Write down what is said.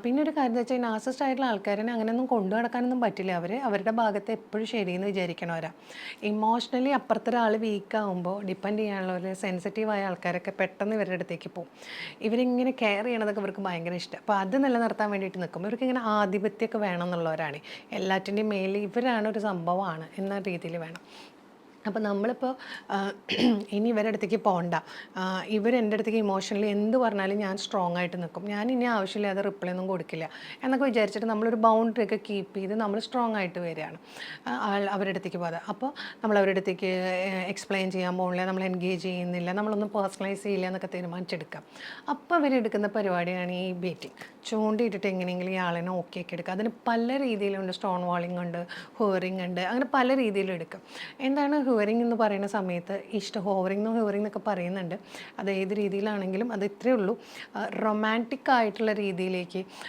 പിന്നെ ഒരു കാര്യം എന്ന് വെച്ചാൽ നാർസിസിസ്റ്റ് ആയിട്ടുള്ള ആൾക്കാരിനെ അങ്ങനെയൊന്നും കൊണ്ടു നടക്കാനൊന്നും പറ്റില്ല. അവരുടെ ഭാഗത്ത് എപ്പോഴും ശരിയെന്ന് വിചാരിക്കണവരാ. ഇമോഷണലി അപ്പുറത്തെ ഒരാൾ വീക്കാവുമ്പോൾ ഡിപ്പെൻഡ് ചെയ്യാനുള്ള ഒരു സെൻസിറ്റീവായ ആൾക്കാരൊക്കെ പെട്ടെന്ന് ഇവരുടെ അടുത്തേക്ക് പോകും. ഇവരിങ്ങനെ കെയർ ചെയ്യണതൊക്കെ ഇവർക്ക് ഭയങ്കര ഇഷ്ടം. അപ്പോൾ അത് നിലനിർത്താൻ വേണ്ടിയിട്ട് നിൽക്കും. ഇവർക്കിങ്ങനെ ആധിപത്യമൊക്കെ വേണം എന്നുള്ളവരാണ്. എല്ലാറ്റിൻ്റെയും മേലിൽ ഇവരാണ് ഒരു സംഭവമാണ് എന്ന രീതിയിൽ വേണം. അപ്പോൾ നമ്മളിപ്പോൾ ഇനി ഇവരുടെ അടുത്തേക്ക് പോകണ്ട, ഇവരെൻ്റെ അടുത്തേക്ക് ഇമോഷണലി എന്ത് പറഞ്ഞാലും ഞാൻ സ്ട്രോങ് ആയിട്ട് നിൽക്കും, ഞാൻ ഇനി ആവശ്യമില്ലാതെ റിപ്ലൈ ഒന്നും കൊടുക്കില്ല എന്നൊക്കെ വിചാരിച്ചിട്ട് നമ്മളൊരു ബൗണ്ടറി ഒക്കെ കീപ്പ് ചെയ്ത് നമ്മൾ സ്ട്രോങ് ആയിട്ട് വരികയാണ് അവരുടെ അടുത്തേക്ക് പോകാതെ. അപ്പോൾ നമ്മൾ അവരുടെ അടുത്തേക്ക് എക്സ്പ്ലെയിൻ ചെയ്യാൻ പോകുന്നില്ല, നമ്മൾ എൻഗേജ് ചെയ്യുന്നില്ല, നമ്മളൊന്നും പേഴ്സണലൈസ് ചെയ്യില്ല എന്നൊക്കെ തീരുമാനിച്ചെടുക്കാം. അപ്പോൾ അവരെടുക്കുന്ന പരിപാടിയാണ് ഈ ബേറ്റിംഗ്. ചൂണ്ടിയിട്ടിട്ട് എങ്ങനെയെങ്കിലും ഈ ആളിനെ ഓക്കെ ഒക്കെ എടുക്കുക. അതിന് പല രീതിയിലുണ്ട്. സ്റ്റോൺ വാളിംഗ് ഉണ്ട്, ഹോവറിംഗ് ഉണ്ട്, അങ്ങനെ പല രീതിയിലും എടുക്കും. എന്താണ് ഹൂവറിംഗ് എന്ന് പറയുന്ന സമയത്ത് ഹോവറിംഗ് എന്നൊക്കെ പറയുന്നുണ്ട്. അത് ഏത് രീതിയിലാണെങ്കിലും അത് ഇത്രയേ ഉള്ളൂ. റൊമാൻറ്റിക് ആയിട്ടുള്ള രീതിയിലേക്ക്